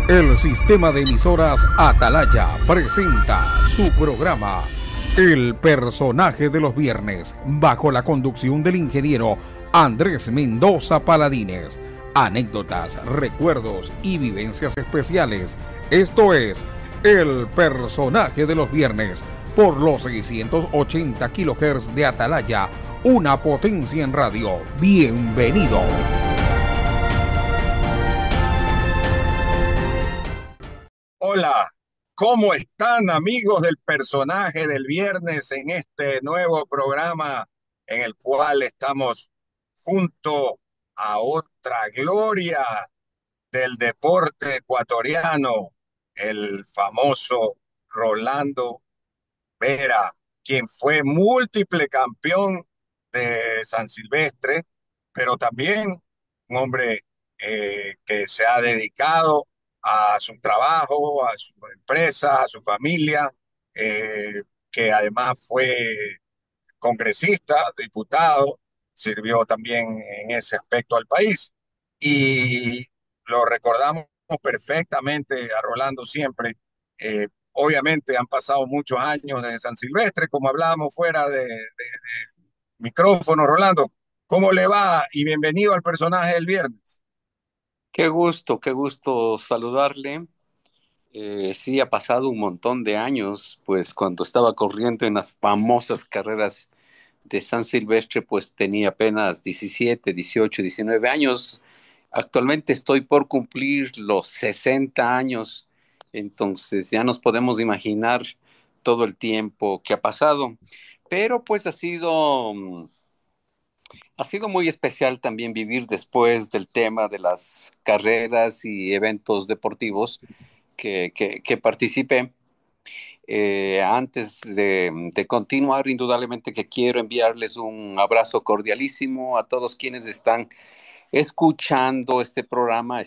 El sistema de emisoras Atalaya presenta su programa El Personaje de los Viernes, bajo la conducción del ingeniero Andrés Mendoza Paladines. Anécdotas, recuerdos y vivencias especiales. Esto es El Personaje de los Viernes, por los 680 kHz de Atalaya, una potencia en radio. Bienvenidos. Hola, ¿cómo están amigos del personaje del viernes en este nuevo programa en el cual estamos junto a otra gloria del deporte ecuatoriano, el famoso Rolando Vera, quien fue múltiple campeón de San Silvestre, pero también un hombre que se ha dedicado a su trabajo, a su empresa, a su familia, que además fue congresista, diputado, sirvió también en ese aspecto al país. Y lo recordamos perfectamente a Rolando siempre. Obviamente han pasado muchos años desde San Silvestre, como hablábamos fuera de micrófono. Rolando, ¿cómo le va? Y bienvenido al personaje del viernes. Qué gusto saludarle. Sí, ha pasado un montón de años, pues cuando estaba corriendo en las famosas carreras de San Silvestre, pues tenía apenas 17, 18, 19 años. Actualmente estoy por cumplir los 60 años, entonces ya nos podemos imaginar todo el tiempo que ha pasado. Pero pues ha sido muy especial también vivir después del tema de las carreras y eventos deportivos que participé. Antes de continuar, indudablemente que quiero enviarles un abrazo cordialísimo a todos quienes están escuchando este programa.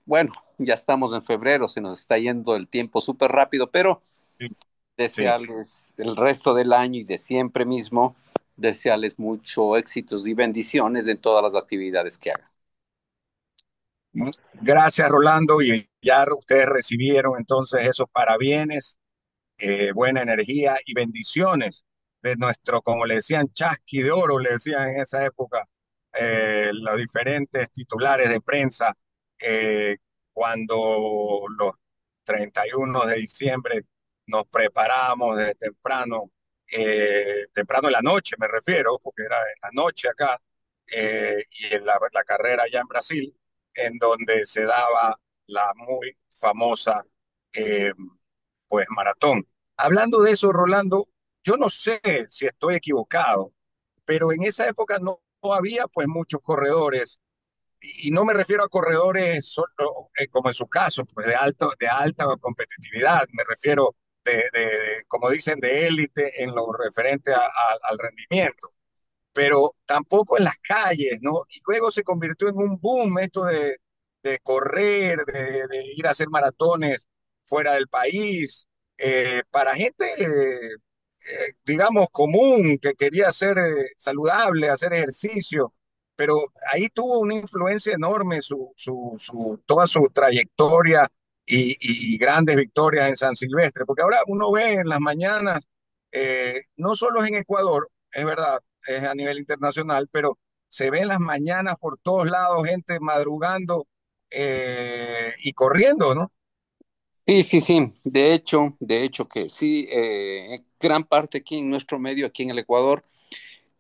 Bueno, ya estamos en febrero, se nos está yendo el tiempo súper rápido, pero Sí, sí. desearles el resto del año y de siempre mismo, desearles mucho éxitos y bendiciones en todas las actividades que hagan. Gracias, Rolando. Y ya ustedes recibieron entonces esos parabienes, buena energía y bendiciones de nuestro, como le decían, chasqui de oro, le decían en esa época, los diferentes titulares de prensa, cuando los 31 de diciembre nos preparamos desde temprano, temprano en la noche me refiero, porque era en la noche acá, y en la carrera allá en Brasil, en donde se daba la muy famosa eh, pues maratón. Hablando de eso, Rolando, yo no sé si estoy equivocado, pero en esa época no había pues muchos corredores, y no me refiero a corredores solo, como en su caso, pues de alta competitividad, me refiero como dicen, de élite en lo referente al rendimiento, pero tampoco en las calles, ¿no? Y luego se convirtió en un boom esto de correr, de ir a hacer maratones fuera del país, para gente, digamos, común, que quería ser saludable, hacer ejercicio, pero ahí tuvo una influencia enorme toda su trayectoria y grandes victorias en San Silvestre, porque ahora uno ve en las mañanas, no solo es en Ecuador, es verdad, es a nivel internacional, pero se ve en las mañanas por todos lados gente madrugando y corriendo, ¿no? Sí, sí, sí. De hecho que sí, gran parte aquí en nuestro medio, aquí en el Ecuador,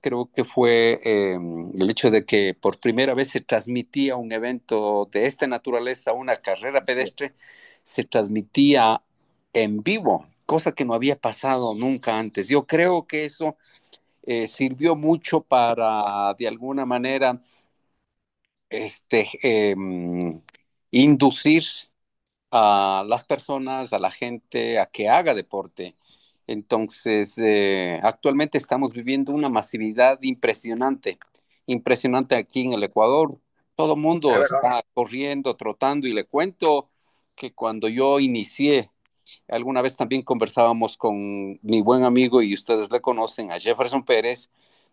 creo que fue el hecho de que por primera vez se transmitía un evento de esta naturaleza, una carrera pedestre, se transmitía en vivo, cosa que no había pasado nunca antes. Yo creo que eso sirvió mucho para, de alguna manera, este, inducir a las personas, a la gente, a que haga deporte. Entonces, actualmente estamos viviendo una masividad impresionante, impresionante aquí en el Ecuador. Todo el Es mundo verdad. está corriendo, trotando, y le cuento que cuando yo inicié, alguna vez también conversábamos con mi buen amigo, y ustedes le conocen, a Jefferson Pérez,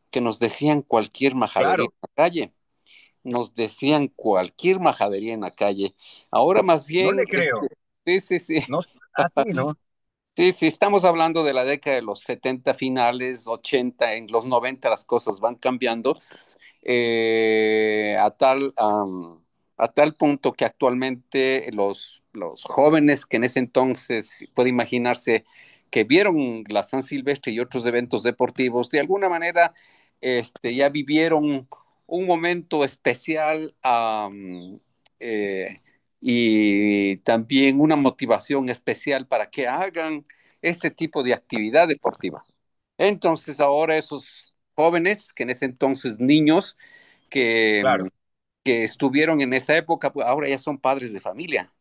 que nos decían cualquier majadería Claro, en la calle. nos decían cualquier majadería en la calle. Ahora más No bien, le creo. sí, sí, sí. No, así, ¿no? Sí, sí, estamos hablando de la década de los 70 finales, 80 en los 90 las cosas van cambiando a tal punto que actualmente los jóvenes que en ese entonces, puede imaginarse, que vieron la San Silvestre y otros eventos deportivos, de alguna manera ya vivieron un momento especial eh, y también una motivación especial para que hagan este tipo de actividad deportiva. Entonces ahora esos jóvenes, que en ese entonces niños, que, Claro, que estuvieron en esa época, pues ahora ya son padres de familia.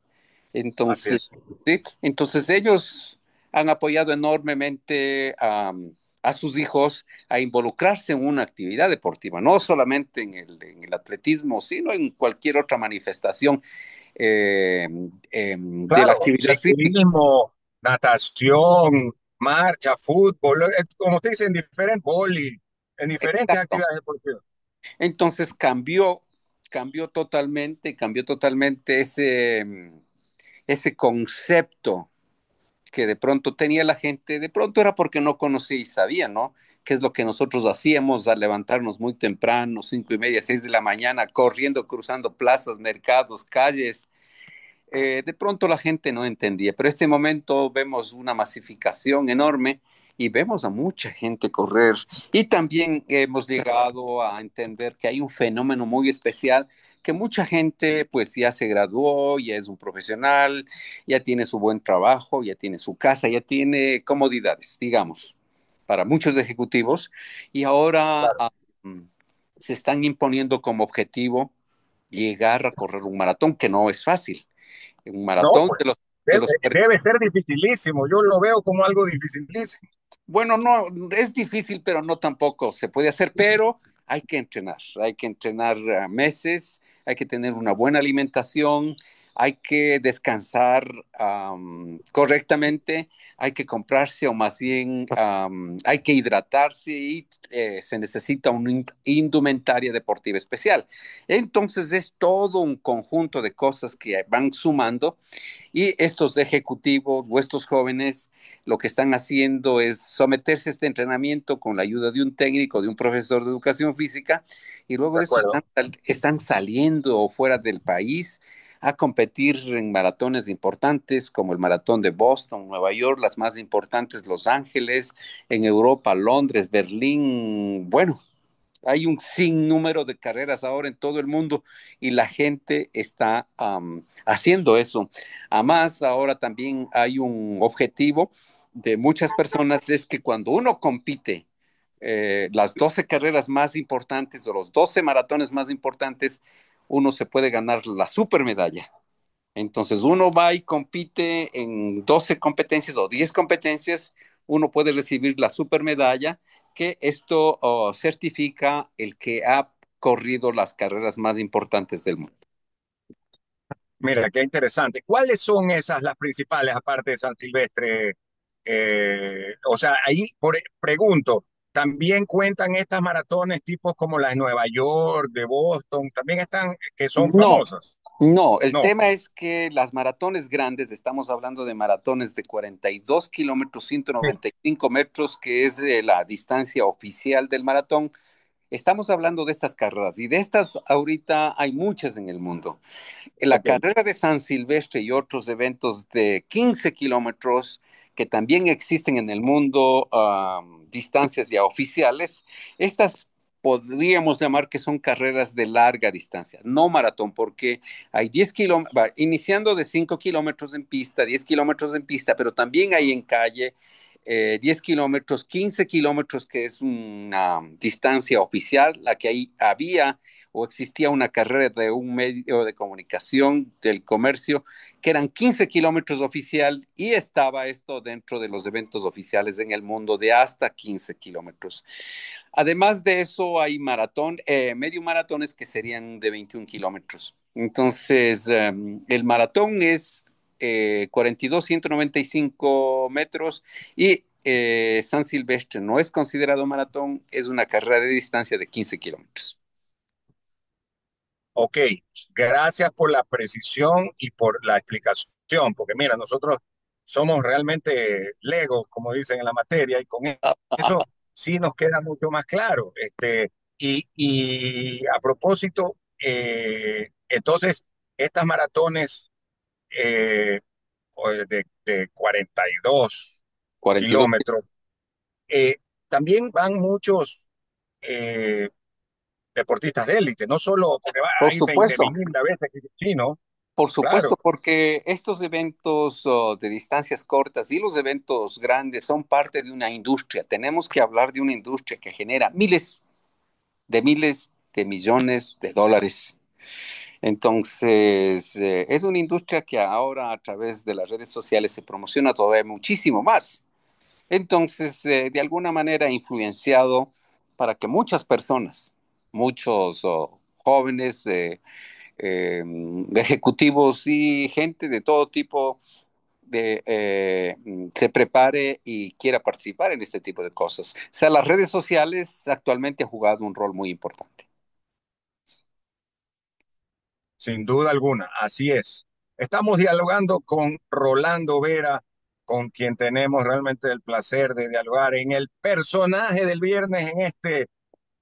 así Entonces, es. sí, entonces ellos han apoyado enormemente a sus hijos a involucrarse en una actividad deportiva, no solamente en el atletismo, sino en cualquier otra manifestación de la Claro, actividad física. ciclismo, natación, marcha, fútbol, como te dicen, diferentes, boli, en diferentes Exacto. actividades deportivas. Entonces cambió totalmente ese concepto que de pronto tenía la gente, de pronto era porque no conocía y sabía, ¿no? ¿Qué es lo que nosotros hacíamos al levantarnos muy temprano, 5:30, 6 de la mañana, corriendo, cruzando plazas, mercados, calles? De pronto la gente no entendía, pero en este momento vemos una masificación enorme y vemos a mucha gente correr. Y también hemos llegado a entender que hay un fenómeno muy especial, que mucha gente pues ya se graduó, ya es un profesional, ya tiene su buen trabajo, ya tiene su casa, ya tiene comodidades, digamos, para muchos ejecutivos, y ahora mm, se están imponiendo como objetivo llegar a correr un maratón, que no es fácil. Un No, maratón pues de debe, los debe ser dificilísimo. Yo lo veo como algo dificilísimo. bueno, no, es difícil, pero no tampoco se puede hacer, pero hay que entrenar meses, hay que tener una buena alimentación, hay que descansar correctamente, hay que comprarse o más bien hay que hidratarse y se necesita una indumentaria deportiva especial. Entonces es todo un conjunto de cosas que van sumando y estos ejecutivos o estos jóvenes lo que están haciendo es someterse a este entrenamiento con la ayuda de un técnico, de un profesor de educación física, y luego De de eso acuerdo. están saliendo fuera del país a competir en maratones importantes como el maratón de Boston, Nueva York, las más importantes, Los Ángeles, en Europa, Londres, Berlín, bueno, hay un sinnúmero de carreras ahora en todo el mundo y la gente está haciendo eso. Además, ahora también hay un objetivo de muchas personas, es que cuando uno compite las 12 carreras más importantes o los 12 maratones más importantes, uno se puede ganar la super medalla. Entonces uno va y compite en 12 competencias o 10 competencias, uno puede recibir la super medalla, que esto certifica el que ha corrido las carreras más importantes del mundo. Mira, qué interesante. ¿Cuáles son esas las principales, aparte de San Silvestre? O sea, ahí pregunto, ¿también cuentan estas maratones tipos como las de Nueva York, de Boston? ¿También están, que son No, famosas? no, el No, tema es que las maratones grandes, estamos hablando de maratones de 42 kilómetros, ciento sí, noventa y cinco metros, que es la distancia oficial del maratón. Estamos hablando de estas carreras y de estas ahorita hay muchas en el mundo. La ok. carrera de San Silvestre y otros eventos de 15 kilómetros que también existen en el mundo, distancias ya oficiales, estas podríamos llamar que son carreras de larga distancia, no maratón, porque hay 10 kilómetros, iniciando de 5 kilómetros en pista, 10 kilómetros en pista, pero también hay en calle 10 kilómetros, 15 kilómetros, que es una distancia oficial, la que ahí había o existía una carrera de un medio de comunicación del comercio que eran 15 kilómetros oficial y estaba esto dentro de los eventos oficiales en el mundo de hasta 15 kilómetros. Además de eso hay medio maratones que serían de 21 kilómetros. Entonces, el maratón es 42,195 metros y San Silvestre no es considerado maratón, es una carrera de distancia de 15 kilómetros. Ok, gracias por la precisión y por la explicación, porque mira, nosotros somos realmente legos, como dicen en la materia, y con eso sí nos queda mucho más claro. Y a propósito, entonces, estas maratones de 42 42. kilómetros, eh, también van muchos eh, deportistas de élite, no solo porque Por hay 20 supuesto, mil a veces que sí, ¿no? por supuesto, Claro, porque estos eventos de distancias cortas y los eventos grandes son parte de una industria. Tenemos que hablar de una industria que genera miles de millones de dólares. Entonces, es una industria que ahora a través de las redes sociales se promociona todavía muchísimo más. Entonces, de alguna manera ha influenciado para que muchas personas, muchos jóvenes, ejecutivos y gente de todo tipo se prepare y quiera participar en este tipo de cosas. O sea, las redes sociales actualmente han jugado un rol muy importante. sin duda alguna, así es. Estamos dialogando con Rolando Vera, con quien tenemos realmente el placer de dialogar en el personaje del viernes en este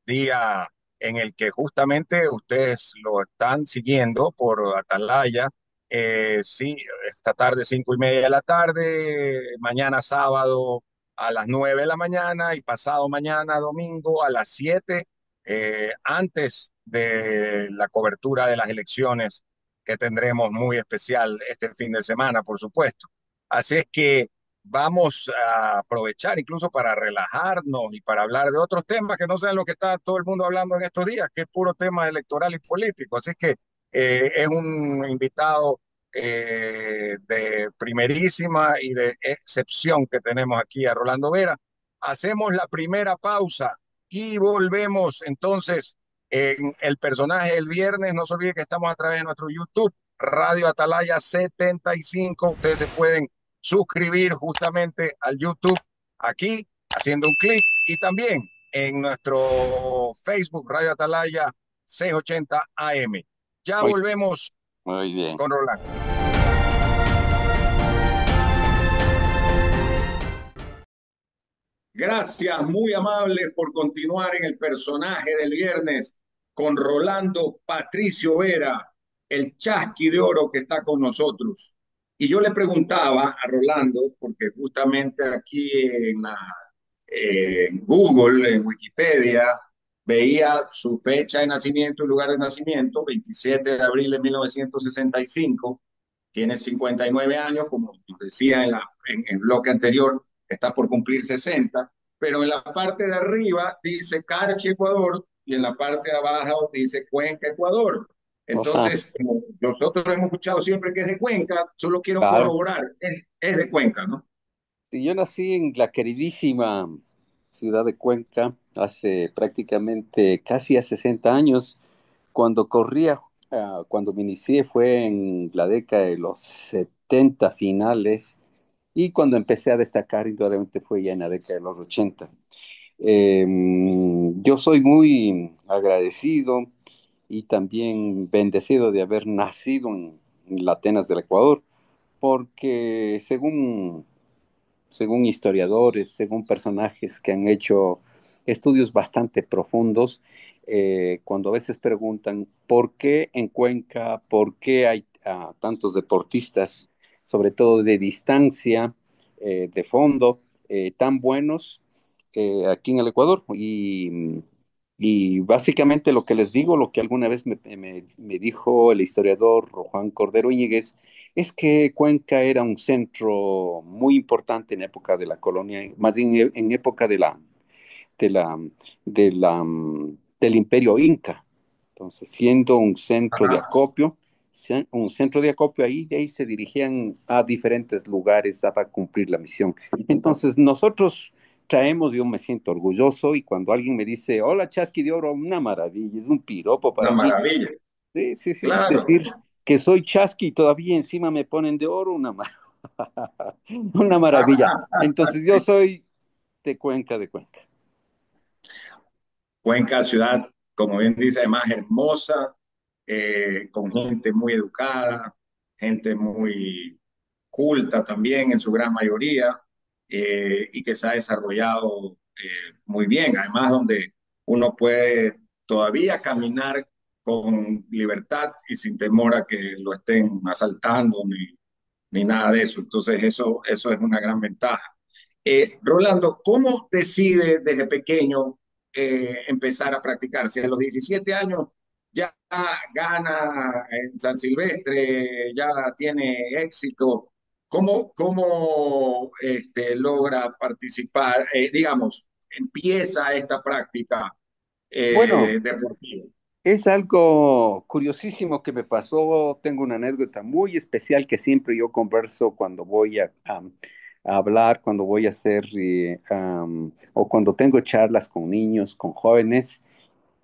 día en el que justamente ustedes lo están siguiendo por Atalaya. Sí, esta tarde 5:30 de la tarde, mañana sábado a las 9 de la mañana y pasado mañana domingo a las 7, antes de la cobertura de las elecciones que tendremos muy especial este fin de semana, por supuesto. Así es que vamos a aprovechar incluso para relajarnos y para hablar de otros temas que no sean lo que está todo el mundo hablando en estos días, que es puro tema electoral y político. Así que es un invitado de primerísima y de excepción que tenemos aquí a Rolando Vera. Hacemos la primera pausa y volvemos entonces en el personaje del viernes. No se olvide que estamos a través de nuestro YouTube, Radio Atalaya 75. Ustedes se pueden suscribir justamente al YouTube aquí haciendo un clic y también en nuestro Facebook Radio Atalaya 680 AM. Ya Muy, volvemos muy bien. con Rolando. Gracias, muy amable por continuar en el personaje del viernes con Rolando Patricio Vera, el chasqui de oro que está con nosotros. Y yo le preguntaba a Rolando, porque justamente aquí en Google, en Wikipedia, veía su fecha de nacimiento y lugar de nacimiento, 27 de abril de 1965, tiene 59 años, como decía en el bloque anterior, está por cumplir 60, pero en la parte de arriba dice Carchi, Ecuador, y en la parte de abajo dice Cuenca, Ecuador. Ajá, Entonces, como nosotros hemos escuchado siempre que es de Cuenca, solo quiero claro. corroborar, es de Cuenca, ¿no? Y yo nací en la queridísima ciudad de Cuenca hace prácticamente casi a 60 años. Cuando corría, cuando me inicié fue en la década de los 70 finales y cuando empecé a destacar, indudablemente fue ya en la década de los 80. Yo soy muy agradecido y también bendecido de haber nacido en la Atenas del Ecuador, porque según historiadores, según personajes que han hecho estudios bastante profundos, cuando a veces preguntan por qué en Cuenca, por qué hay tantos deportistas, sobre todo de distancia, de fondo, tan buenos aquí en el Ecuador. Y básicamente lo que les digo, lo que alguna vez me dijo el historiador Juan Cordero Íñiguez, es que Cuenca era un centro muy importante en época de la colonia, más bien en época de la, del imperio Inca. Entonces, siendo un centro de Ajá. acopio, un centro de acopio ahí, de ahí se dirigían a diferentes lugares para cumplir la misión. Entonces, nosotros traemos, yo me siento orgulloso y cuando alguien me dice, hola Chasqui de Oro, una maravilla, es un piropo Una para mí. maravilla, Sí, sí, sí. claro. Decir que soy chasqui y todavía encima me ponen de oro, una maravilla. Entonces yo soy de Cuenca, de Cuenca. Cuenca, ciudad, como bien dice, además hermosa, con gente muy educada, gente muy culta también en su gran mayoría, y que se ha desarrollado muy bien. Además, donde uno puede todavía caminar con libertad y sin temor a que lo estén asaltando ni nada de eso. Entonces, eso es una gran ventaja. Rolando, ¿cómo decide desde pequeño empezar a practicar? Si a los 17 años ya gana en San Silvestre, ya tiene éxito, ¿cómo logra participar? Digamos, empieza esta práctica Bueno, deportiva. es algo curiosísimo que me pasó. Tengo una anécdota muy especial que siempre yo converso cuando voy a hablar, cuando voy a hacer o cuando tengo charlas con niños, con jóvenes.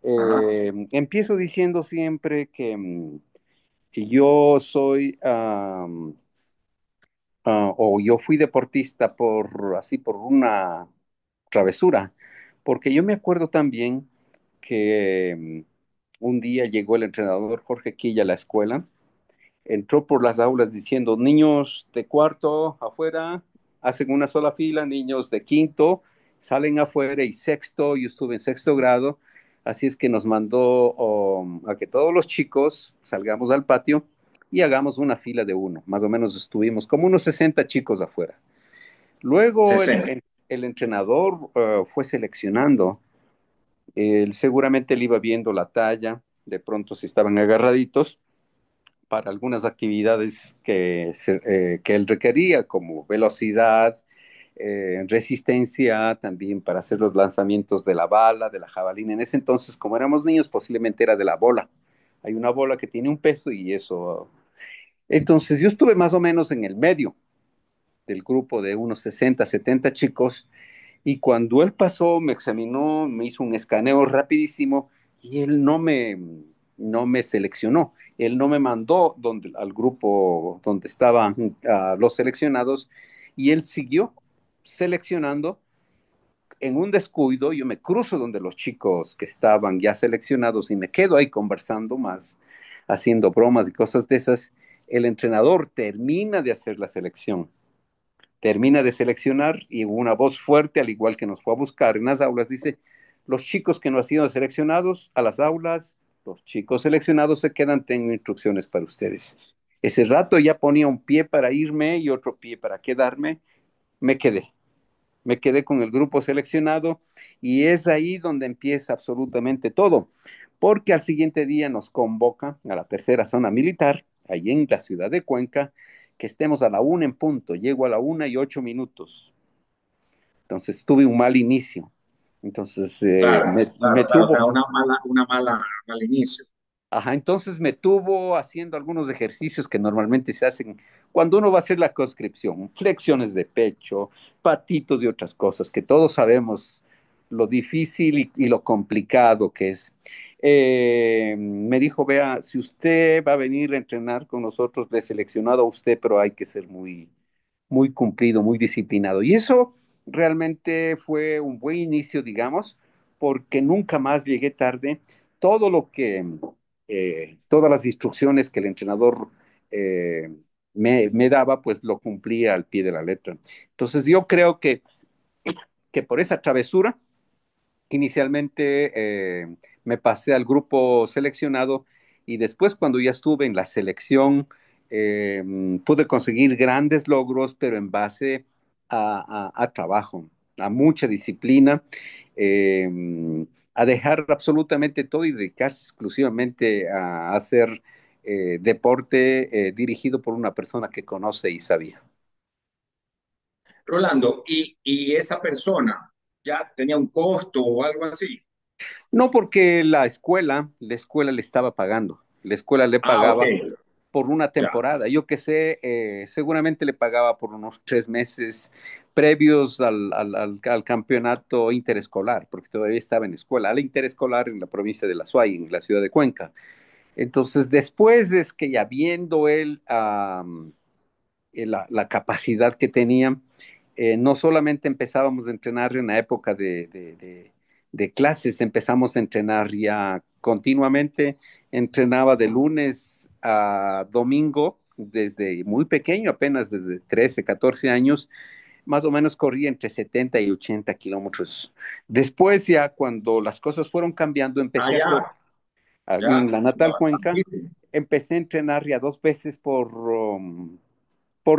Ajá. Empiezo diciendo siempre que yo soy o yo fui deportista por una travesura, porque yo me acuerdo también que un día llegó el entrenador Jorge Quilla a la escuela, entró por las aulas diciendo, niños de cuarto afuera, hacen una sola fila, niños de quinto salen afuera y sexto, yo estuve en sexto grado, así es que nos mandó a que todos los chicos salgamos al patio y hagamos una fila de uno. Más o menos estuvimos como unos 60 chicos afuera. Luego 60. el entrenador fue seleccionando. Él seguramente le iba viendo la talla, de pronto si estaban agarraditos para algunas actividades que él requería, como velocidad, resistencia, también para hacer los lanzamientos de la bala, de la jabalina. En ese entonces, como éramos niños, posiblemente era de la bola. Hay una bola que tiene un peso y eso. Entonces, yo estuve más o menos en el medio del grupo de unos 60, 70 chicos y cuando él pasó, me examinó, me hizo un escaneo rapidísimo y él no me seleccionó. Él no me mandó al grupo donde estaban los seleccionados y él siguió seleccionando. En un descuido, yo me cruzo donde los chicos que estaban ya seleccionados y me quedo ahí conversando más, haciendo bromas y cosas de esas. El entrenador termina de hacer la selección, termina de seleccionar y una voz fuerte, al igual que nos fue a buscar en las aulas, dice, los chicos que no han sido seleccionados a las aulas, los chicos seleccionados se quedan, tengo instrucciones para ustedes. Ese rato ya ponía un pie para irme y otro pie para quedarme, me quedé. Me quedé con el grupo seleccionado y es ahí donde empieza absolutamente todo, porque al siguiente día nos convoca a la tercera zona militar, ahí en la ciudad de Cuenca, que estemos a la 1 en punto. Llego a la 1:08. Entonces tuve un mal inicio. Entonces Claro, me claro, claro, tuvo, claro, mal inicio. ajá, entonces me tuvo haciendo algunos ejercicios que normalmente se hacen cuando uno va a hacer la conscripción, flexiones de pecho, patitos y otras cosas, que todos sabemos lo difícil y lo complicado que es. Me dijo, vea, si usted va a venir a entrenar con nosotros, le he seleccionado a usted, pero hay que ser muy cumplido, muy disciplinado. Y eso realmente fue un buen inicio, digamos, porque nunca más llegué tarde. Todo lo que, todas las instrucciones que el entrenador eh, me daba, pues lo cumplía al pie de la letra. Entonces yo creo que por esa travesura, inicialmente me pasé al grupo seleccionado y después cuando ya estuve en la selección eh, pude conseguir grandes logros, pero en base a trabajo, a mucha disciplina, a dejar absolutamente todo y dedicarse exclusivamente a hacer deporte dirigido por una persona que conoce y sabía. Rolando, ¿y esa persona ya tenía un costo o algo así? No porque la escuela le estaba pagando, la escuela le Ah, ok, pagaba por una ya. temporada. Yo que sé, seguramente le pagaba por unos 3 meses previos al campeonato interescolar, porque todavía estaba en escuela, al interescolar en la provincia de La Suay, en la ciudad de Cuenca. Entonces, después es que ya viendo él la capacidad que tenía, no solamente empezábamos a entrenar en la época de clases, empezamos a entrenar ya continuamente entrenaba de lunes a domingo, desde muy pequeño, apenas desde 13, 14 años, más o menos corría entre 70 y 80 kilómetros. Después ya cuando las cosas fueron cambiando, Ah, empecé a correr ya, en ya. la natal Cuenca, empecé a entrenar ya 2 veces por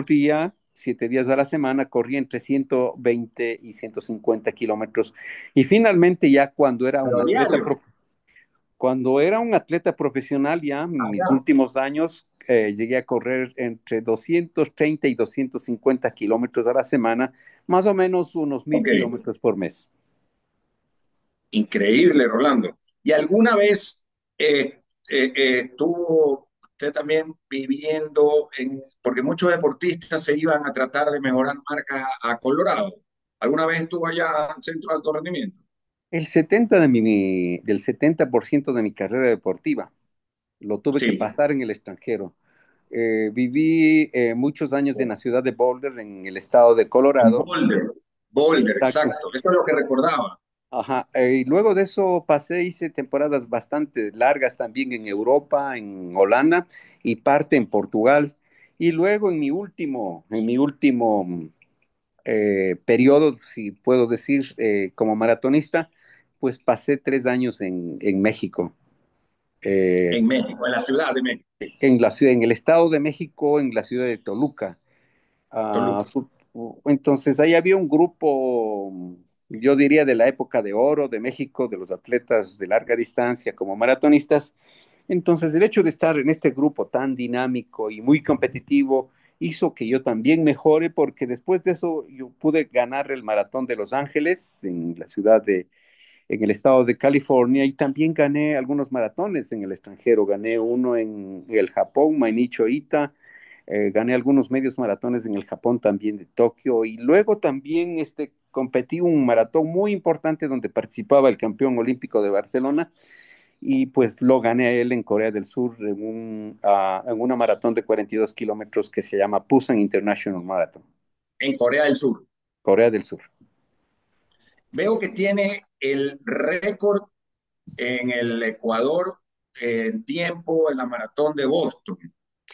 día, 7 días a la semana, corría entre 120 y 150 kilómetros. Y finalmente ya Pero diario. cuando era un atleta profesional, ya Ah, en mis ya. últimos años, llegué a correr entre 230 y 250 kilómetros a la semana, más o menos unos 1.000 kilómetros por mes. Increíble, Rolando. ¿Y alguna vez estuvo usted también viviendo porque muchos deportistas se iban a tratar de mejorar marcas a Colorado? ¿Alguna vez estuvo allá en Centro de Alto Rendimiento? Del 70% de mi carrera deportiva lo tuve que Sí, pasar en el extranjero. Viví muchos años en la ciudad de Boulder, en el estado de en Colorado. Boulder. Boulder, Exacto. exacto. Eso es lo que recordaba. Ajá. Y luego de eso hice temporadas bastante largas también en Europa, en Holanda y parte en Portugal. Y luego en mi último periodo, si puedo decir, como maratonista, pues pasé 3 años en México. Eh, En México, en la Ciudad de México. en el Estado de México, en la ciudad de Toluca. Ah, Toluca. entonces ahí había un grupo, yo diría, de la época de oro de México, de los atletas de larga distancia como maratonistas. Entonces el hecho de estar en este grupo tan dinámico y muy competitivo hizo que yo también mejore, porque después de eso yo pude ganar el maratón de Los Ángeles en en el estado de California, y también gané algunos maratones en el extranjero. Gané uno en el Japón, Mainichi Ita. Gané algunos medios maratones en el Japón también de Tokio, y luego también competí un maratón muy importante donde participaba el campeón olímpico de Barcelona, y pues lo gané a él en Corea del Sur en una maratón de 42 kilómetros que se llama Busan International Marathon, En Corea del Sur. Corea del Sur. Veo que tiene el récord en el Ecuador en tiempo en la maratón de Boston,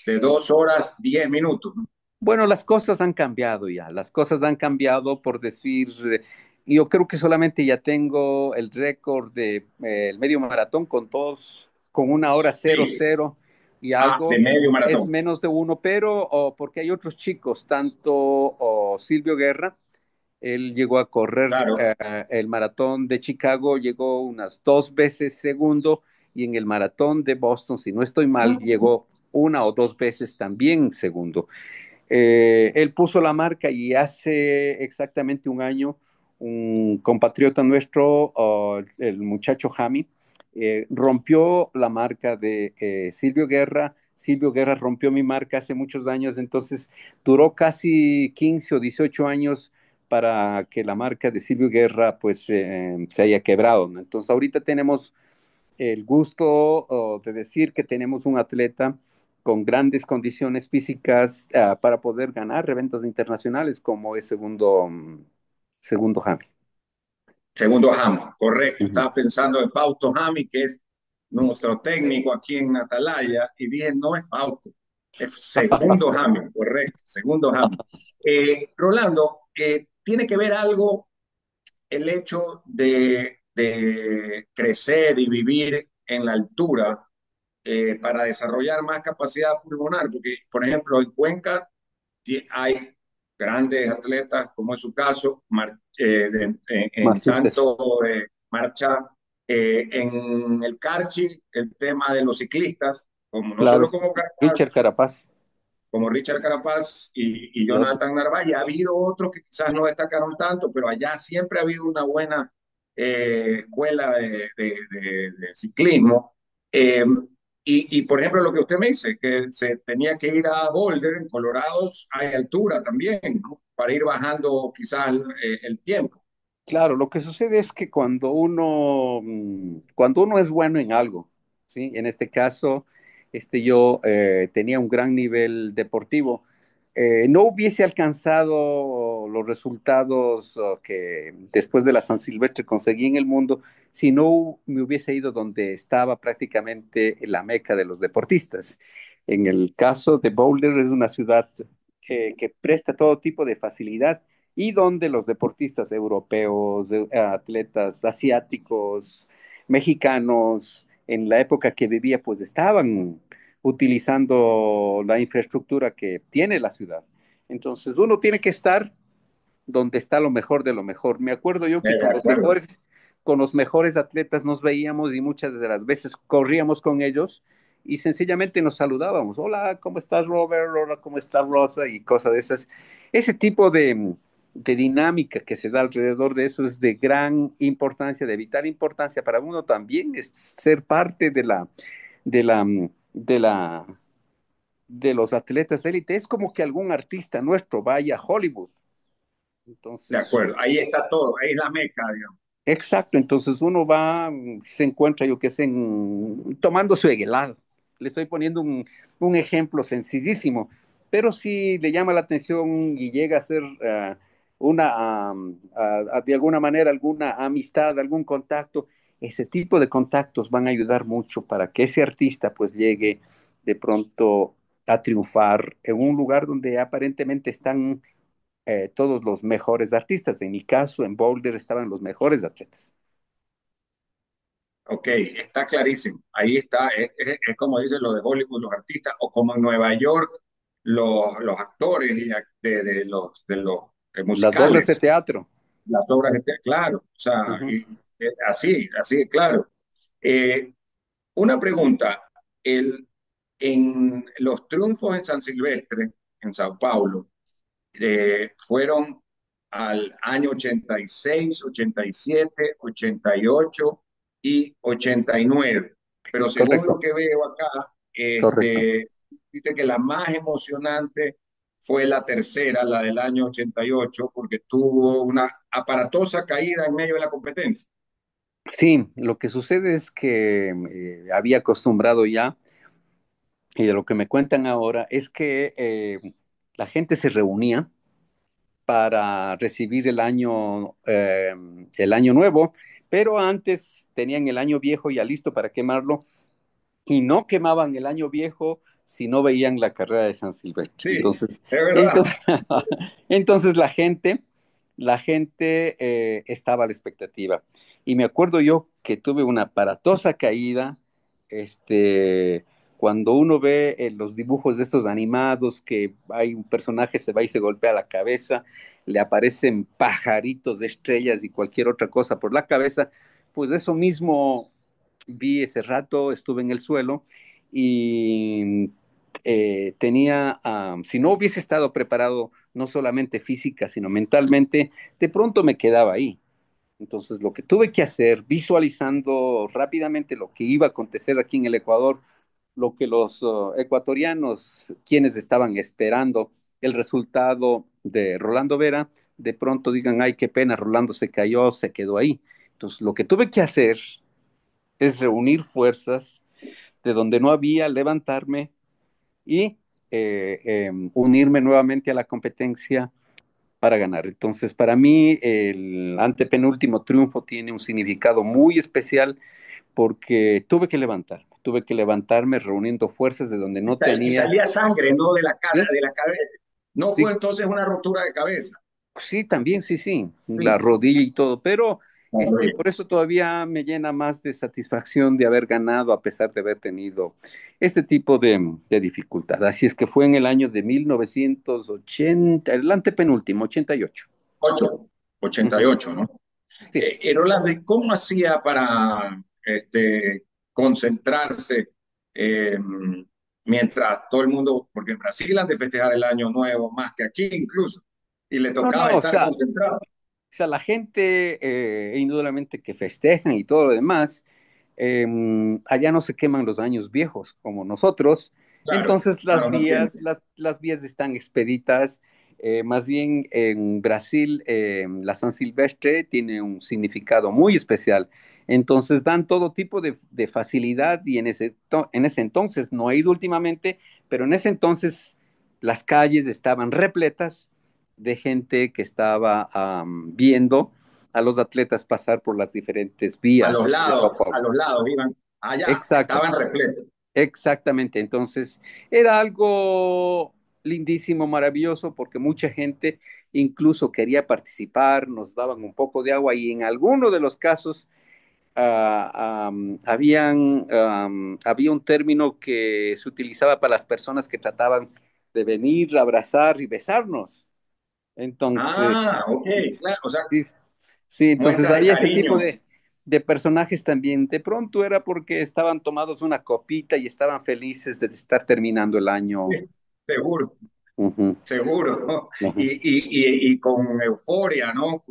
de 2 horas 10 minutos. Bueno, las cosas han cambiado ya, las cosas han cambiado, por decir, yo creo que solamente ya tengo el récord el medio maratón con 1 hora 00 Sí. y Ah, de algo. medio Es maratón. menos de uno, pero porque hay otros chicos, tanto Silvio Guerra. Él llegó a correr Claro. el maratón de Chicago, llegó unas 2 veces segundo, y en el maratón de Boston, si no estoy mal, llegó 1 o 2 veces también segundo. Él puso la marca, y hace exactamente un año un compatriota nuestro, el muchacho Jami, rompió la marca de Silvio Guerra. Silvio Guerra rompió mi marca hace muchos años, entonces duró casi 15 o 18 años para que la marca de Silvio Guerra pues se haya quebrado, ¿no? Entonces ahorita tenemos el gusto de decir que tenemos un atleta con grandes condiciones físicas para poder ganar eventos internacionales, como es segundo Jaime. Segundo Ham, correcto. Ujú. Estaba pensando en Fausto Hami, que es nuestro técnico aquí en Atalaya, y dije, no es Fausto, es segundo Hami, correcto, segundo Hami. Rolando, ¿tiene que ver algo el hecho de crecer y vivir en la altura para desarrollar más capacidad pulmonar? Porque, por ejemplo, en Cuenca hay grandes atletas, como es su caso, en Marchistas. tanto marcha en el Carchi, el tema de los ciclistas, como no Claro, solo como, Richard Carapaz como Richard Carapaz y y otros. Jonathan Narváez, ha habido otros que quizás no destacaron tanto, pero allá siempre ha habido una buena escuela de ciclismo. Eh, por ejemplo, lo que usted me dice, que se tenía que ir a Boulder, en Colorado hay altura también, ¿no? Para ir bajando quizás el tiempo. Claro, lo que sucede es que cuando uno es bueno en algo, ¿sí? En este caso, yo tenía un gran nivel deportivo. no hubiese alcanzado los resultados que después de la San Silvestre conseguí en el mundo si no me hubiese ido donde estaba prácticamente la meca de los deportistas. En el caso de Boulder es una ciudad que presta todo tipo de facilidad y donde los deportistas europeos, atletas asiáticos, mexicanos, en la época que vivía, pues estaban utilizando la infraestructura que tiene la ciudad. Entonces, uno tiene que estar donde está lo mejor de lo mejor. Me acuerdo yo que De acuerdo. con los mejores atletas nos veíamos y muchas de las veces corríamos con ellos y sencillamente nos saludábamos. Hola, ¿cómo estás, Robert? Hola, ¿cómo estás, Rosa? Y cosas de esas. Ese tipo de dinámica que se da alrededor de eso es de gran importancia, de vital importancia para uno también, es ser parte de la, de la, de los atletas de élite. Es como que algún artista nuestro vaya a Hollywood. De Entonces, acuerdo. Ahí está todo. Ahí es la meca, digamos. exacto, entonces uno va, se encuentra, yo qué sé, tomando su helado. Le estoy poniendo un ejemplo sencillísimo, pero si le llama la atención y llega a ser de alguna manera, alguna amistad, algún contacto, ese tipo de contactos van a ayudar mucho para que ese artista pues llegue de pronto a triunfar en un lugar donde aparentemente están todos los mejores artistas. En mi caso, en Boulder estaban los mejores atletas. Ok, está clarísimo. Ahí está. Es como dicen los de Hollywood, los artistas, o como en Nueva York, los actores de los Las obras de musicales, teatro. las obras de teatro, claro. O sea, Ujú. y, así de claro. Eh, una pregunta. El, en los triunfos en San Silvestre, en Sao Paulo, fueron al año 86, 87, 88 y 89. Pero según lo Correcto, que veo acá, correcto. dice que la más emocionante fue la tercera, la del año 88, porque tuvo una aparatosa caída en medio de la competencia. Sí, lo que sucede es que había acostumbrado ya, y de lo que me cuentan ahora, es que la gente se reunía para recibir el año nuevo, pero antes tenían el año viejo ya listo para quemarlo y no quemaban el año viejo si no veían la carrera de San Silvestre. Sí, es Entonces, verdad. entonces la gente estaba a la expectativa. Y me acuerdo yo que tuve una aparatosa caída, cuando uno ve los dibujos de estos animados, que hay un personaje se va y se golpea la cabeza, le aparecen pajaritos de estrellas y cualquier otra cosa por la cabeza, pues eso mismo vi ese rato, estuve en el suelo y si no hubiese estado preparado no solamente física, sino mentalmente, de pronto me quedaba ahí. Entonces, lo que tuve que hacer, visualizando rápidamente lo que iba a acontecer aquí en el Ecuador, lo que los ecuatorianos, quienes estaban esperando el resultado de Rolando Vera, de pronto digan, ay, qué pena, Rolando se cayó, se quedó ahí. Entonces, lo que tuve que hacer es reunir fuerzas de donde no había, levantarme y unirme nuevamente a la competencia para ganar. Entonces, para mí, el antepenúltimo triunfo tiene un significado muy especial porque tuve que levantarme reuniendo fuerzas de donde no Y tenía. salía sangre, no de la cara, Sí, de la cabeza. No fue sí, entonces una rotura de cabeza. sí, también, sí, sí, la Sí. rodilla y todo, pero Correcto. por eso todavía me llena más de satisfacción de haber ganado a pesar de haber tenido este tipo de dificultad. Así es que fue en el año de 1980, el antepenúltimo, 88. 88, ¿no? Sí. Rolando, ¿y cómo hacía para concentrarse eh, mientras todo el mundo, porque en Brasil han de festejar el año nuevo más que aquí incluso, y le No, tocaba no, estar concentrado? o sea, la gente, indudablemente que festejan y todo lo demás, eh, allá no se queman los años viejos como nosotros, Claro, entonces claro, no tiene. las vías están expeditas. Más bien en Brasil, la San Silvestre tiene un significado muy especial. Entonces dan todo tipo de facilidad y en ese entonces, no he ido últimamente, pero en ese entonces las calles estaban repletas de gente que estaba viendo a los atletas pasar por las diferentes vías de Sao A Paulo. los lados iban allá, Exacto, estaban repletos. exactamente. Entonces, era algo lindísimo, maravilloso, porque mucha gente incluso quería participar, nos daban un poco de agua y en alguno de los casos había un término que se utilizaba para las personas que trataban de venir, abrazar y besarnos. Entonces, Ah, ok, claro, o sea, sí, sí, entonces muestras de había ese tipo cariño. de personajes también. De pronto era porque estaban tomados una copita y estaban felices de estar terminando el año. Sí, seguro, Ujú, seguro, ¿no? ujú. Y con euforia, ¿no?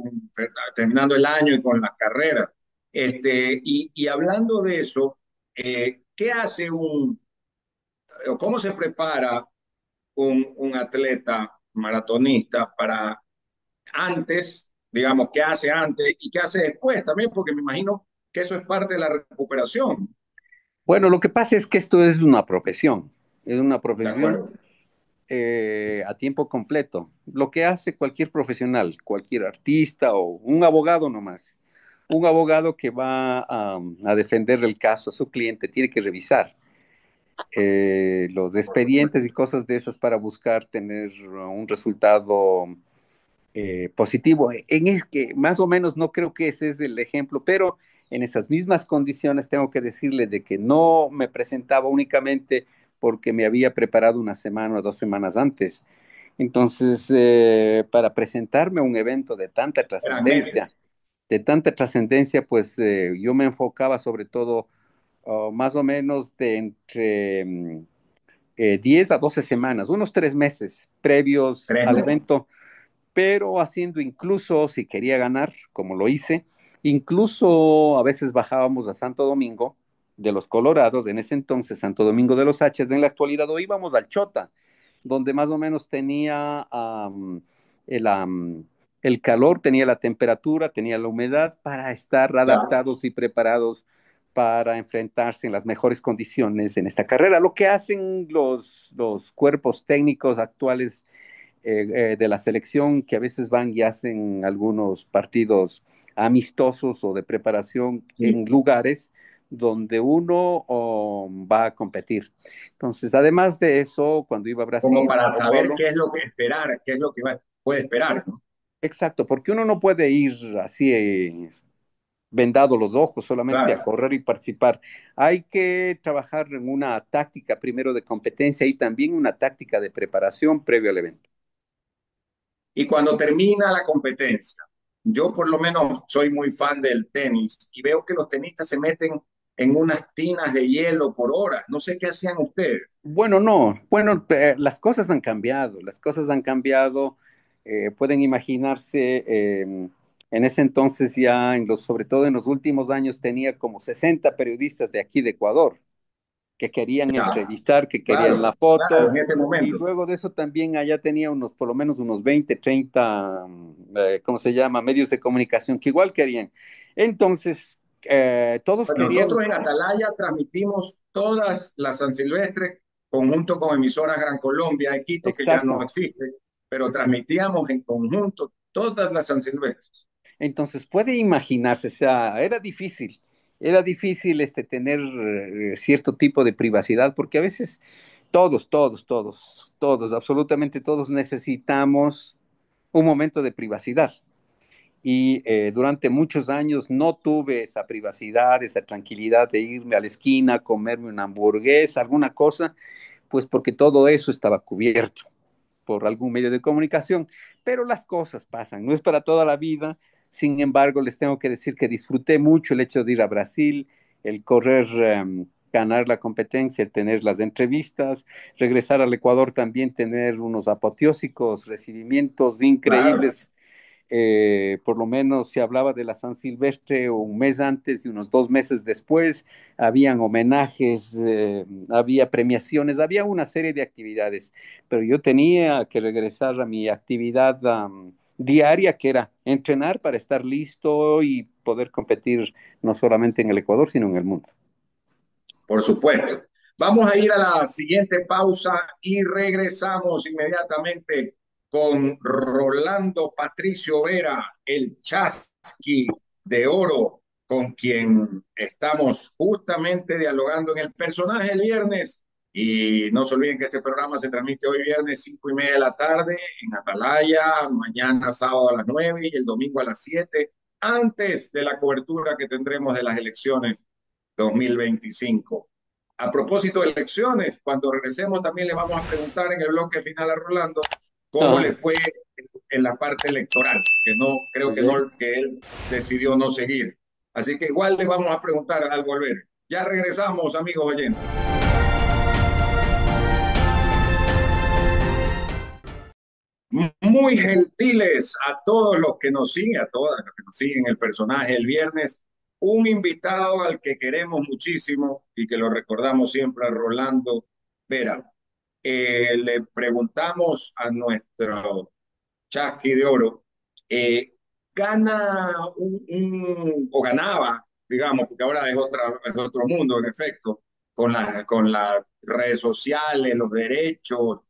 Terminando el año y con las carreras. Y hablando de eso, ¿qué hace o cómo se prepara un atleta maratonista para antes, digamos, qué hace antes y qué hace después también? Porque me imagino que eso es parte de la recuperación. Bueno, lo que pasa es que esto es una ¿De profesión acuerdo? a tiempo completo. Lo que hace cualquier profesional, cualquier artista o un abogado nomás. Un abogado que va a defender el caso a su cliente tiene que revisar los expedientes y cosas de esas para buscar tener un resultado positivo. En es que más o menos no creo que ese es el ejemplo, pero en esas mismas condiciones tengo que decirle de que no me presentaba únicamente porque me había preparado una semana o 2 semanas antes. Entonces, para presentarme a un evento Eran meses. de tanta trascendencia, pues yo me enfocaba sobre todo más o menos de entre 10 a 12 semanas, unos 3 meses previos Tres al meses. evento, pero haciendo incluso, si quería ganar, como lo hice, incluso a veces bajábamos a Santo Domingo de los Colorados, en ese entonces Santo Domingo de los Haches, en la actualidad, o íbamos al Chota, donde más o menos tenía el, el calor, tenía la temperatura, tenía la humedad para estar Claro. adaptados y preparados para enfrentarse en las mejores condiciones en esta carrera. Lo que hacen los cuerpos técnicos actuales de la selección que a veces van y hacen algunos partidos amistosos o de preparación en lugares donde uno va a competir. Entonces, además de eso, cuando iba a Como Brasil, para Sao saber Paulo, qué es lo que esperar, qué es lo que puede esperar, ¿no? exacto, porque uno no puede ir así vendado los ojos solamente a Claro. correr y participar. Hay que trabajar en una táctica primero de competencia y también una táctica de preparación previo al evento. Y cuando termina la competencia, yo por lo menos soy muy fan del tenis y veo que los tenistas se meten en unas tinas de hielo por horas. No sé qué hacían ustedes. Bueno, no, bueno, las cosas han cambiado, las cosas han cambiado. Pueden imaginarse, en ese entonces ya, sobre todo en los últimos años, tenía como 60 periodistas de aquí de Ecuador que querían Ya, entrevistar, que querían la claro, claro, foto, en ese y momento. luego de eso también allá tenía unos, por lo menos unos 20, 30, ¿cómo se llama? Medios de comunicación que igual querían. Entonces, todos Pues querían, nosotros en Atalaya transmitimos todas las San Silvestres conjunto con emisoras Gran Colombia de Quito, que ya no exacto. existe, pero transmitíamos en conjunto todas las San Silvestres. Entonces puede imaginarse, o sea, era difícil tener cierto tipo de privacidad, porque a veces todos, absolutamente todos necesitamos un momento de privacidad. Y durante muchos años no tuve esa privacidad, esa tranquilidad de irme a la esquina, comerme una hamburguesa, alguna cosa, pues porque todo eso estaba cubierto por algún medio de comunicación, pero las cosas pasan, no es para toda la vida. Sin embargo, les tengo que decir que disfruté mucho el hecho de ir a Brasil, el correr, ganar la competencia, el tener las entrevistas, regresar al Ecuador también, tener unos apoteósicos recibimientos Claro, increíbles. Por lo menos se hablaba de la San Silvestre un mes antes y unos 2 meses después, habían homenajes, había premiaciones, había una serie de actividades, pero yo tenía que regresar a mi actividad diaria, que era entrenar para estar listo y poder competir no solamente en el Ecuador, sino en el mundo. por supuesto. Vamos a ir a la siguiente pausa y regresamos inmediatamente con Rolando Patricio Vera, el Chasqui de Oro, con quien estamos justamente dialogando en el personaje el viernes. Y no se olviden que este programa se transmite hoy viernes 5:30 de la tarde en Atalaya, mañana sábado a las 9 y el domingo a las 7, antes de la cobertura que tendremos de las elecciones 2025. A propósito de elecciones, cuando regresemos también le vamos a preguntar en el bloque final a Rolando cómo Ah, le fue en la parte electoral, que no, creo muy que bien. no, que él decidió no seguir. Así que igual le vamos a preguntar al volver. Ya regresamos, amigos oyentes. Muy gentiles a todos los que nos siguen, a todas las que nos siguen el personaje el viernes. Un invitado al que queremos muchísimo y que lo recordamos siempre, a Rolando Vera. Le preguntamos a nuestro Chasqui de Oro, eh, gana o ganaba, digamos, porque ahora es otro mundo, en efecto, con las redes sociales, los derechos,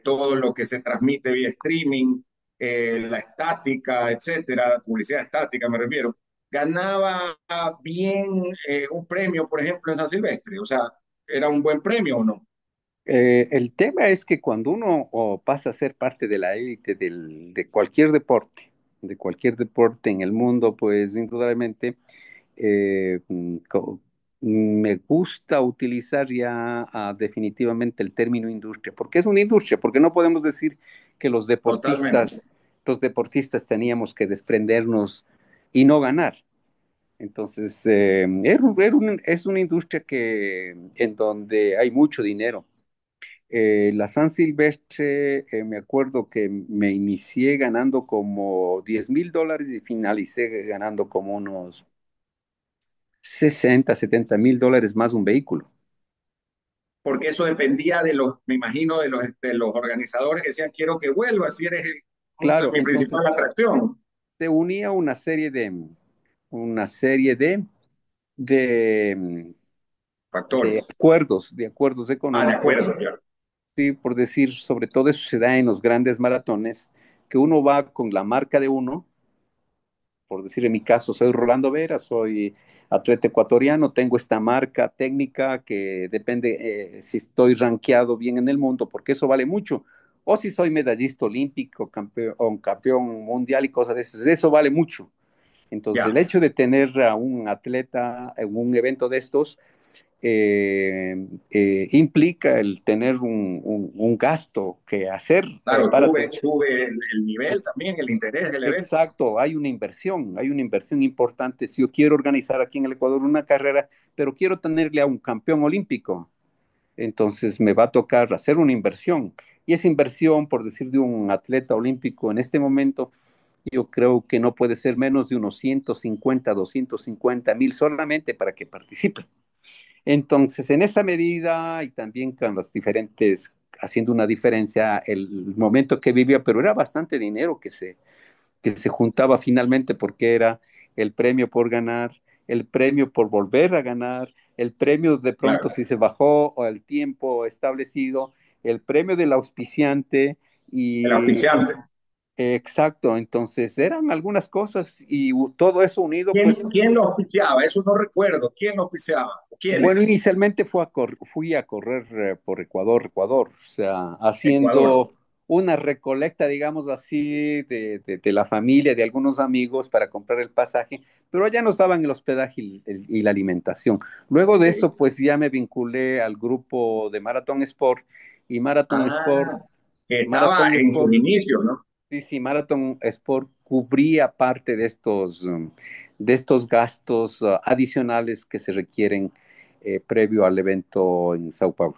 todo lo que se transmite vía streaming, la estática, etcétera, publicidad estática me refiero, ganaba bien un premio, por ejemplo, en San Silvestre, o sea, ¿era un buen premio o no? El tema es que cuando uno pasa a ser parte de la élite de cualquier deporte en el mundo, pues indudablemente eh, mm, co- me gusta utilizar ya definitivamente el término industria, porque es una industria, porque no podemos decir que Totalmente. los deportistas teníamos que desprendernos y no ganar. Entonces, es una industria en donde hay mucho dinero. La San Silvestre, me acuerdo que me inicié ganando como $10,000 y finalicé ganando como unos 60, $70,000 más un vehículo. Porque eso dependía de los, me imagino, de los organizadores que decían, quiero que vuelva, si eres Claro, mi entonces principal atracción. se unía una serie de, Factores. de acuerdos Ah, de económicos, acuerdo, claro. sí, por decir, sobre todo eso se da en los grandes maratones, que uno va con la marca de uno. Por decir, en mi caso, soy Rolando Vera, soy atleta ecuatoriano, tengo esta marca técnica que depende si estoy rankeado bien en el mundo, porque eso vale mucho, o si soy medallista olímpico, campeón mundial y cosas de esas, eso vale mucho. Entonces, el Ya, hecho de tener a un atleta en un evento de estos implica el tener un gasto que hacer claro, para sube el nivel también, el interés del evento. exacto, hay una inversión importante. Si yo quiero organizar aquí en el Ecuador una carrera, pero quiero tenerle a un campeón olímpico, entonces me va a tocar hacer una inversión. Y esa inversión, por decir de un atleta olímpico en este momento, yo creo que no puede ser menos de unos 150, 250,000 solamente para que participe. Entonces, en esa medida y también con las diferentes, haciendo una diferencia, el momento que vivía, pero era bastante dinero que se juntaba finalmente porque era el premio por ganar, el premio por volver a ganar, el premio de pronto Claro, si se bajó o el tiempo establecido, el premio del auspiciante el y auspiciante. exacto, entonces eran algunas cosas y todo eso unido, pues ¿Quién lo auspiciaba? Eso no recuerdo. ¿Quién lo auspiciaba? bueno, ¿Quiénes? inicialmente fui a correr por Ecuador, o sea, Ecuador. haciendo una recolecta, digamos así, de la familia, de algunos amigos para comprar el pasaje, pero ya nos daban el hospedaje y la alimentación. Luego de Ok. eso, pues ya me vinculé al grupo de Marathon Sport y Marathon Sport, Ah, que estaba Marathon en sus Sport, inicios, ¿no? sí, sí, Marathon Sport cubría parte de estos gastos adicionales que se requieren previo al evento en Sao Paulo.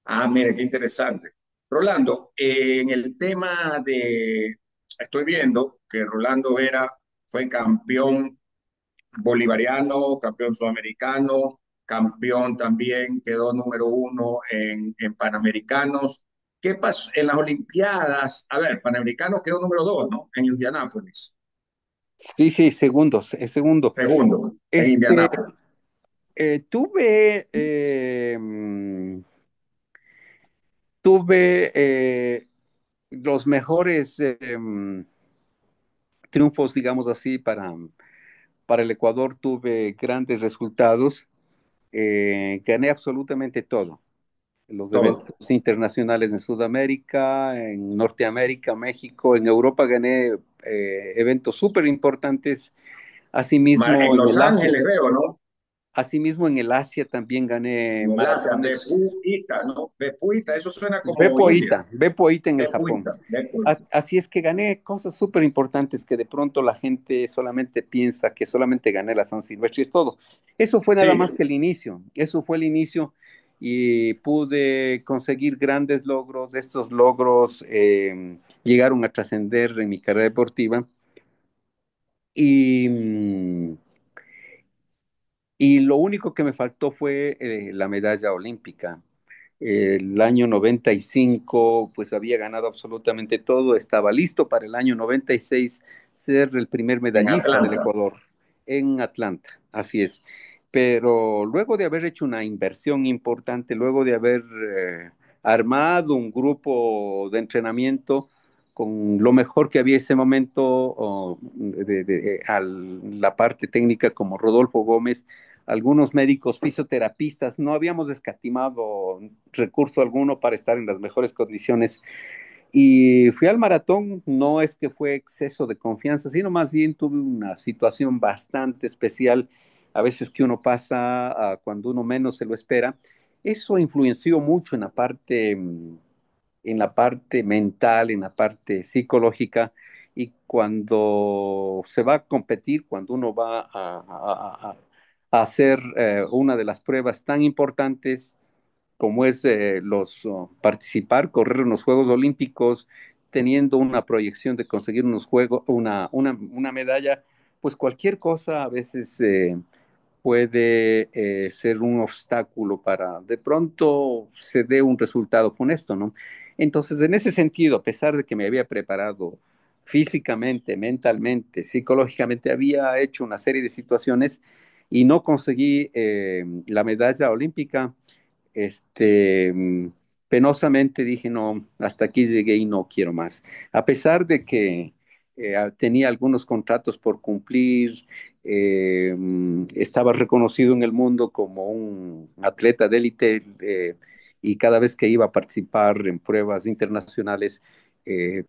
Ah, mire, qué interesante. Rolando, en el tema de, estoy viendo que Rolando Vera fue campeón bolivariano, campeón sudamericano, campeón también, quedó número uno en Panamericanos. ¿Qué pasó en las Olimpiadas? A ver, Panamericanos quedó número dos, ¿no? En Indianápolis. Sí, sí, segundos, segundo. Segundo, en Este, Indianápolis. Tuve, tuve los mejores triunfos, digamos así, para el Ecuador. Tuve grandes resultados. Gané absolutamente todo. Los eventos Todo. internacionales en Sudamérica, en Norteamérica, México, en Europa gané eventos súper importantes. En Asimismo, en Los el Asia, Ángeles veo, ¿no? asimismo en el Asia también gané En el Asia, maratones. Bepuita, ¿no? Bepuita, eso suena como India. Beppo Hita en el Japón. Bepuita, Bepuita. Así es que gané cosas súper importantes que de pronto la gente solamente piensa que solamente gané la San Silvestre y es todo. Eso fue nada más Sí, que el inicio. Eso fue el inicio y pude conseguir grandes logros. Estos logros llegaron a trascender en mi carrera deportiva y, y lo único que me faltó fue la medalla olímpica. El año 95, pues había ganado absolutamente todo, estaba listo para el año 96 ser el primer en medallista del Atlanta. Ecuador en Atlanta, así es. Pero luego de haber hecho una inversión importante, luego de haber armado un grupo de entrenamiento con lo mejor que había ese momento, la parte técnica como Rodolfo Gómez, algunos médicos fisioterapistas, no habíamos escatimado recurso alguno para estar en las mejores condiciones. Y fui al maratón, no es que fue exceso de confianza, sino más bien tuve una situación bastante especial, a veces que uno pasa cuando uno menos se lo espera. Eso influenció mucho en la parte mental, en la parte psicológica, y cuando se va a competir, cuando uno va a hacer una de las pruebas tan importantes como es participar, correr en los Juegos Olímpicos, teniendo una proyección de conseguir unos juegos, una medalla, pues cualquier cosa a veces puede ser un obstáculo para de pronto se dé un resultado con esto, ¿no? Entonces, en ese sentido, a pesar de que me había preparado físicamente, mentalmente, psicológicamente, había hecho una serie de situaciones y no conseguí la medalla olímpica. este, mm, Penosamente dije, no, hasta aquí llegué y no quiero más. A pesar de que tenía algunos contratos por cumplir, estaba reconocido en el mundo como un atleta de élite, y cada vez que iba a participar en pruebas internacionales,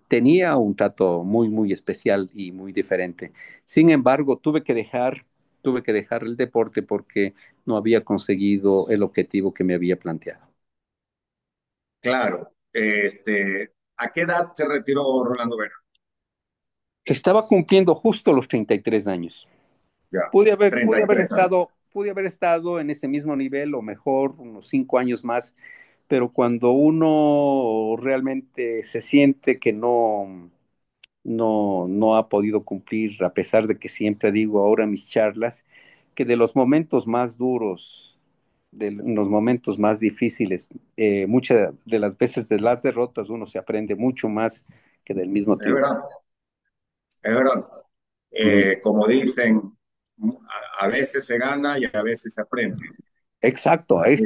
tenía un trato muy, muy especial y muy diferente. Sin embargo, tuve que dejar el deporte porque no había conseguido el objetivo que me había planteado. Claro. ¿A qué edad se retiró Rolando Vera? Estaba cumpliendo justo los 33 años. Ya, Pude haber 33 años. estado en ese mismo nivel o mejor unos 5 años más, pero cuando uno realmente se siente que no ha podido cumplir, a pesar de que siempre digo ahora en mis charlas, que de los momentos más duros, de los momentos más difíciles, muchas de las veces de las derrotas uno se aprende mucho más que del mismo Es triunfo. verdad, es verdad. Mm, Como dicen, a veces se gana y a veces se aprende. exacto, Así.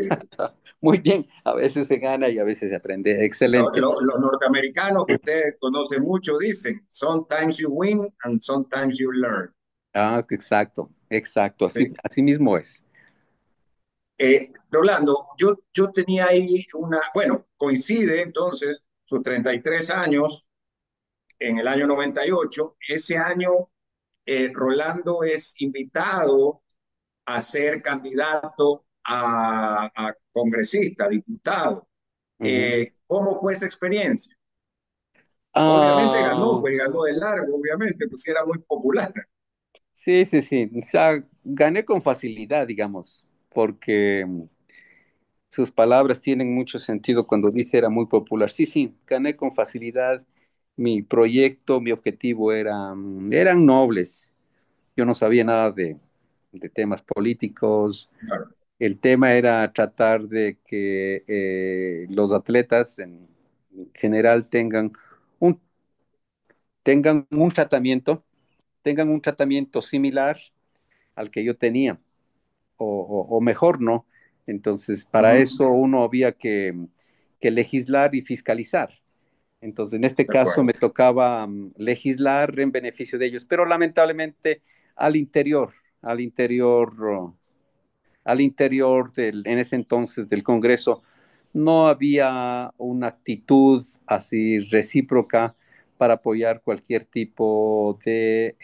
muy bien, a veces se gana y a veces se aprende, excelente. Los norteamericanos que usted conoce mucho dicen, sometimes you win and sometimes you learn. Ah, exacto, exacto, así, Sí. así mismo es. Rolando, yo tenía ahí bueno, coincide entonces sus 33 años en el año 98. Ese año, Rolando es invitado a ser candidato a congresista, diputado. Ujú. ¿Cómo fue esa experiencia? Obviamente ganó, Ah, pues ganó de largo, obviamente, pues era muy popular. sí, sí, sí, o sea, gané con facilidad, digamos, porque sus palabras tienen mucho sentido cuando dice era muy popular. Sí, sí, gané con facilidad. Mi proyecto, mi objetivo eran nobles. Yo no sabía nada de temas políticos. Claro. El tema era tratar de que los atletas en general un, tengan tengan un tratamiento similar al que yo tenía. o mejor no. Entonces, para eso uno había que legislar y fiscalizar. Entonces, en este De caso me acuerdo. tocaba legislar en beneficio de ellos, pero lamentablemente al interior, al interior, al interior en ese entonces del Congreso, no había una actitud así recíproca para apoyar cualquier tipo de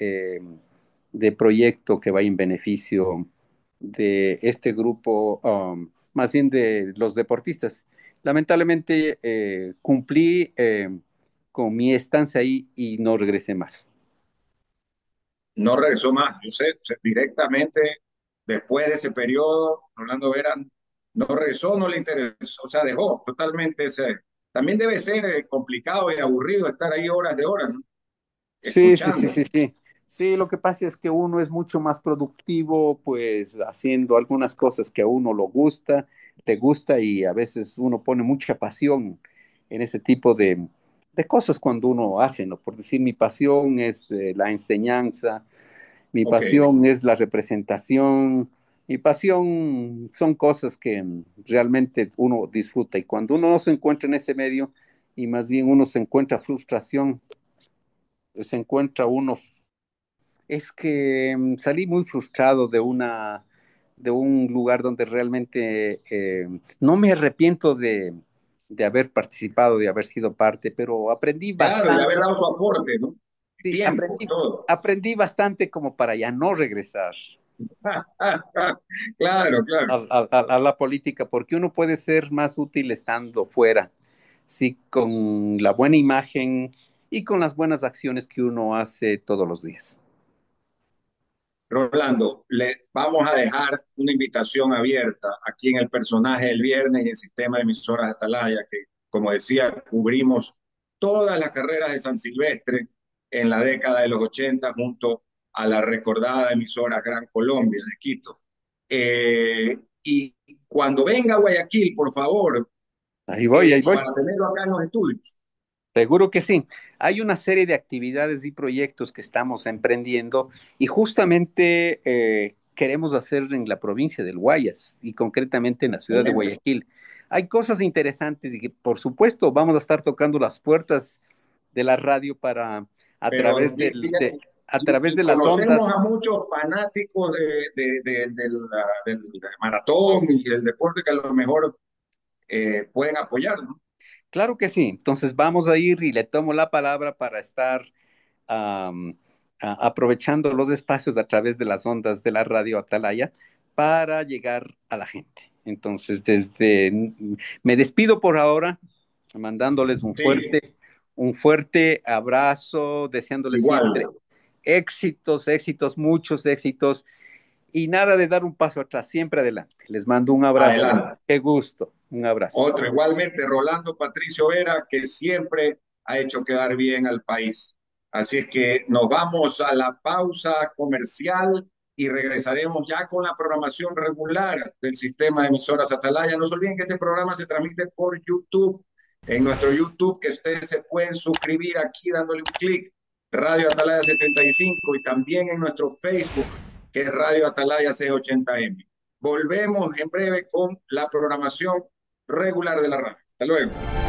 proyecto que vaya en beneficio de este grupo, más bien de los deportistas. Lamentablemente cumplí con mi estancia ahí y no regresé más. No regresó más. Yo sé, directamente después de ese periodo, Rolando Vera no regresó, no le interesó, o sea, dejó totalmente ese. También debe ser complicado y aburrido estar ahí horas de horas, ¿no? Sí, sí, sí, Escuchando. sí, sí. Sí, lo que pasa es que uno es mucho más productivo, pues haciendo algunas cosas que a uno lo gusta, te gusta y a veces uno pone mucha pasión en ese tipo de cosas cuando uno hace, ¿no? Por decir, mi pasión es la enseñanza, mi Ok. pasión es la representación, mi pasión son cosas que realmente uno disfruta y cuando uno no se encuentra en ese medio y más bien uno se encuentra frustración, se encuentra uno es que salí muy frustrado de un lugar donde realmente no me arrepiento de haber participado, de haber sido parte, pero aprendí Claro, y haber bastante, dado su aporte, ¿no? sí, Tiempo, todo. aprendí bastante como para ya no regresar Claro, claro. a la política, porque uno puede ser más útil estando fuera, sí, con la buena imagen y con las buenas acciones que uno hace todos los días. Rolando, le vamos a dejar una invitación abierta aquí en el personaje del viernes y el sistema de emisoras Atalaya, que como decía, cubrimos todas las carreras de San Silvestre en la década de los 80 junto a la recordada emisora Gran Colombia de Quito. Y cuando venga a Guayaquil, por favor, Ahí voy, ahí voy. para tenerlo acá en los estudios. Seguro que sí. Hay una serie de actividades y proyectos que estamos emprendiendo y justamente queremos hacer en la provincia del Guayas y concretamente en la ciudad de Excelente. Guayaquil. Hay cosas interesantes y que, por supuesto, vamos a estar tocando las puertas de la radio para a Pero través a través y de las conocemos ondas. a muchos fanáticos del maratón y el deporte que a lo mejor pueden apoyar, ¿no? Claro que sí. Entonces vamos a ir y le tomo la palabra para estar am, aprovechando los espacios a través de las ondas de la radio Atalaya para llegar a la gente. Entonces, me despido por ahora, mandándoles Sí, un fuerte abrazo, deseándoles siempre igual, éxitos, éxitos, muchos éxitos y nada de dar un paso atrás, siempre adelante. Les mando un abrazo. adelante. Qué gusto, un abrazo. Otro, igualmente, Rolando Patricio Vera, que siempre ha hecho quedar bien al país. Así es que nos vamos a la pausa comercial y regresaremos ya con la programación regular del sistema de emisoras Atalaya. No se olviden que este programa se transmite por YouTube. En nuestro YouTube, que ustedes se pueden suscribir aquí dándole un clic, Radio Atalaya 75, y también en nuestro Facebook, que es Radio Atalaya 680M. Volvemos en breve con la programación regular de la radio. Hasta luego.